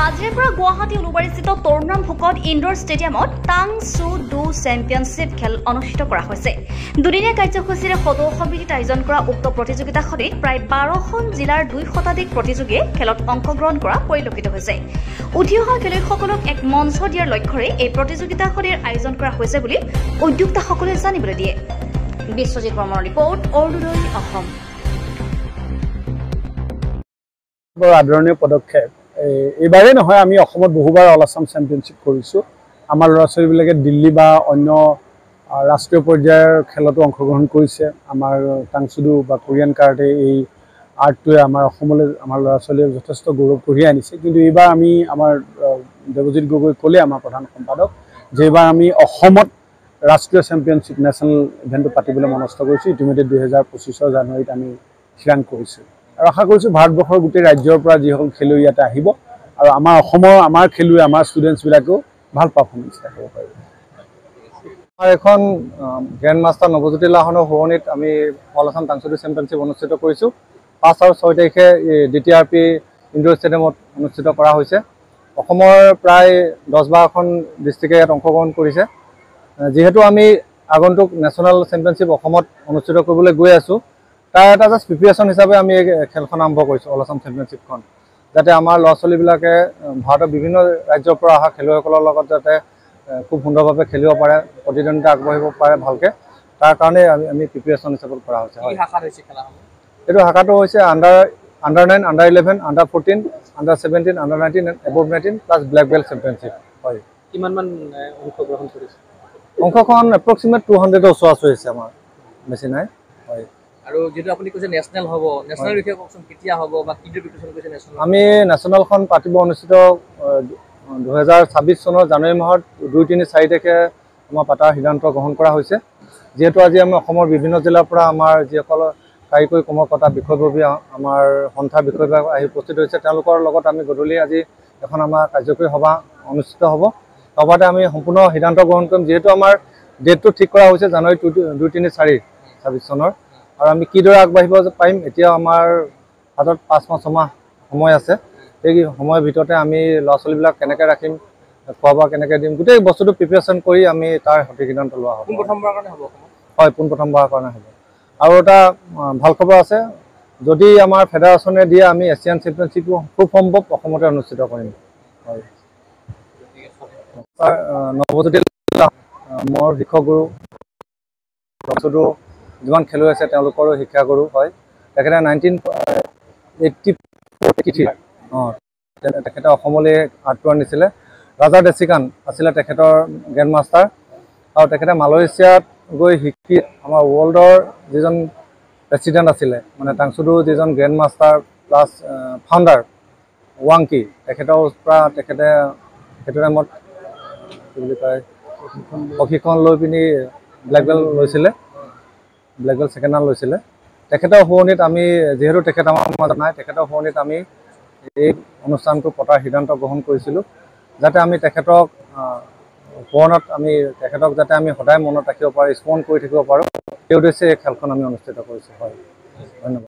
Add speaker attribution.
Speaker 1: আজিৰ পৰা গুৱাহাটী উলুবাৰীস্থিত তৰুণৰাম ফুকন ইনডোৰ ষ্টেডিয়ামত টাং চু ডু চেম্পিয়নশ্বিপ খেল অনুষ্ঠিত কৰা হৈছে। দুদিনীয়া কাৰ্যসূচীৰে সদৌ সমিতিত আয়োজন কৰা উক্ত প্ৰতিযোগিতাখনিত প্ৰায় 12খন জিলাৰ 2 শতাধিক প্ৰতিযোগীয়ে খেলত অংশগ্ৰহণ কৰা পৰিলক্ষিত হৈছে। উঠি অহা খেলুৱৈসকলক এক মঞ্চ দিয়াৰ লক্ষ্যৰে এই প্ৰতিযোগিতাখনিৰ আয়োজন কৰা হৈছে বুলি উদ্যোক্তাসকলে জানিবলৈ দিয়ে। বিশ্বজিৎ বৰ্মাৰ ৰিপৰ্ট, অৰুণোদয় অসম।
Speaker 2: আদৰণীয় পদক্ষেপ এইবাৰে নহয়, আমি অসমত বহুবাৰ অল আছাম চেম্পিয়নশ্বিপ কৰিছোঁ। আমাৰ ল'ৰা ছোৱালীবিলাকে দিল্লী বা অন্য ৰাষ্ট্ৰীয় পৰ্যায়ৰ খেলতো অংশগ্ৰহণ কৰিছে। আমাৰ টাংচুডু বা কোৰিয়ান কাৰাটে এই আৰ্টটোৱে আমাৰ অসমলৈ আমাৰ ল'ৰা ছোৱালীয়ে যথেষ্ট গৌৰৱ কঢ়িয়াই আনিছে। কিন্তু এইবাৰ আমি আমাৰ দেৱজিৎ গগৈ ক'লে, আমাৰ প্ৰধান সম্পাদক, যে এইবাৰ আমি অসমত ৰাষ্ট্ৰীয় চেম্পিয়নশ্বিপ নেশ্যনেল ইভেণ্টটো পাতিবলৈ মনস্থ কৰিছোঁ। ইতিমধ্যে 2025 জানুৱাৰীত আমি থিৰাং কৰিছোঁ আৰু আশা কৰিছোঁ ভাৰতবৰ্ষৰ গোটেই ৰাজ্যৰ পৰা যিসকল খেলুৱৈ ইয়াতে আহিব আৰু আমাৰ অসমৰ আমাৰ খেলুৱৈ আমাৰ ষ্টুডেণ্টছবিলাকেও ভাল পাৰফৰ্মেঞ্চ দেখাব পাৰিব। আমাৰ এখন গ্ৰেণ্ড মাষ্টাৰ নৱজ্যোতি লাহনৰ শুৱনিত আমি অল আছাম টাংচুডু চেম্পিয়নশ্বিপ অনুষ্ঠিত কৰিছোঁ। 5 আৰু 6 তাৰিখে DTRP ইনডোৰ ষ্টেডিয়ামত অনুষ্ঠিত কৰা হৈছে। অসমৰ প্ৰায় 10-12খন ডিষ্ট্ৰিক্টে ইয়াত অংশগ্ৰহণ কৰিছে। যিহেতু আমি আগন্তুক নেশ্যনেল চেম্পিয়নশ্বিপ অসমত অনুষ্ঠিত কৰিবলৈ গৈ আছোঁ, তাৰ এটা জাষ্ট প্ৰিপেৰেশ্যন হিচাপে আমি এই খেলখন আৰম্ভ কৰিছোঁ, অল আছাম চেম্পিয়নশ্বিপখন, যাতে আমাৰ ল'ৰা ছোৱালীবিলাকে ভাৰতৰ বিভিন্ন ৰাজ্যৰ পৰা অহা খেলুৱৈসকলৰ লগত যাতে খুব সুন্দৰভাৱে খেলিব পাৰে, প্ৰতিদ্বন্দ্বিতা আগবাঢ়িব পাৰে ভালকৈ, তাৰ কাৰণে আমি প্ৰিপেৰেশ্যন হিচাপত কৰা হৈছে। এইটো শাখাটো হৈছে under 9, under 11, under 14, under 17, under 19 and above 19 plus black belt championship হয়।
Speaker 3: কিমানমান অংশগ্ৰহণ কৰিছে?
Speaker 2: অংশগ্ৰহণ এপ্ৰক্সিমেট 200 ওচৰা-ওচৰি হৈছে, আমাৰ বেছি নাই। হয়।
Speaker 3: আৰু যেটো আপুনি কৈছে নেশ্যনেল হ'ব, নেশ্যনেল বিষয়ে কওকচোন, কেতিয়া হ'ব বা কি প্ৰিপেৰেশ্যন কৰিছে নেশ্যনেল?
Speaker 2: আমি নেশ্যনেলখন পাতিব অনুষ্ঠিত 2026 চনৰ জানুৱাৰী মাহৰ 2, 3, 4 তাৰিখে আমাৰ পাতাৰ সিদ্ধান্ত গ্ৰহণ কৰা হৈছে। যিহেতু আজি আমি অসমৰ বিভিন্ন জিলাৰ পৰা আমাৰ যিসকল কাৰিকৰী কৰ্মকৰ্তা বিষয়ববী, আমাৰ সন্থাৰ বিষয়ববী আহি উপস্থিত হৈছে, তেওঁলোকৰ লগত আমি গধূলি আজি এখন আমাৰ কাৰ্যকৰী সভা অনুষ্ঠিত হ'ব। সভাতে আমি সম্পূৰ্ণ সিদ্ধান্ত গ্ৰহণ কৰিম। যিহেতু আমাৰ ডেটটো ঠিক কৰা হৈছে জানুৱাৰী 2, 3, 4, 26 চনৰ, আৰু আমি কিদৰে আগবাঢ়িব পাৰিম, এতিয়া আমাৰ হাতত 5 মাহ 6 মাহ সময় আছে। সেই সময়ৰ ভিতৰতে আমি ল'ৰা ছোৱালীবিলাক কেনেকৈ ৰাখিম, খোৱা বোৱা কেনেকৈ দিম, গোটেই বস্তুটো প্ৰিপেৰেশ্যন কৰি আমি তাৰ সঠিক সিদ্ধান্ত লোৱা হ'ব।
Speaker 3: প্ৰথমবাৰৰ কাৰণে হ'ব অসমত?
Speaker 2: হয়, প্ৰথমবাৰৰ কাৰণে হ'ব। আৰু এটা ভাল খবৰ আছে, যদি আমাৰ ফেডাৰেশ্যনে দিয়ে, আমি এছিয়ান চেম্পিয়নশ্বিপো খুব সম্ভৱ অসমতে অনুষ্ঠিত কৰিম। হয়, নৱজ্যোতি মোৰ শিক্ষাগুৰু, টাংচুডু যিমান খেলুৱৈ আছে তেওঁলোকৰো শিক্ষাগুৰু হয়। তেখেতে 1984 তেখেতে অসমলৈ আৰ্টটো আনিছিলে। ৰাজা ডেচিকান আছিলে তেখেতৰ গ্ৰেণ্ড মাষ্টাৰ, আৰু তেখেতে মালয়েছিয়াত গৈ শিকি আমাৰ ৱৰ্ল্ডৰ যিজন প্ৰেচিডেণ্ট আছিলে, মানে টাংচুডু যিজন grand master plus founder Wangki, তেখেতৰ পৰা তেখেতে সেইটো টাইমত কি বুলি কয় প্ৰশিক্ষণ লৈ পিনি ব্লেক বেল্ট লৈছিলে, ব্লেক বেল্ট ছেকেণ্ড ৰাউণ্ড লৈছিলে। তেখেতৰ শুৱনিত আমি, যিহেতু তেখেত আমাৰ মাজত নাই, তেখেতৰ শুৱনিত আমি এই অনুষ্ঠানটো পতাৰ সিদ্ধান্ত গ্ৰহণ কৰিছিলোঁ, যাতে আমি তেখেতক সোঁৱৰণত তেখেতক যাতে আমি সদায় মনত ৰাখিব পাৰোঁ, স্মৰণ কৰি থাকিব পাৰোঁ, সেই উদ্দেশ্যে এই খেলখন আমি অনুষ্ঠিত কৰিছোঁ। হয়, ধন্যবাদ।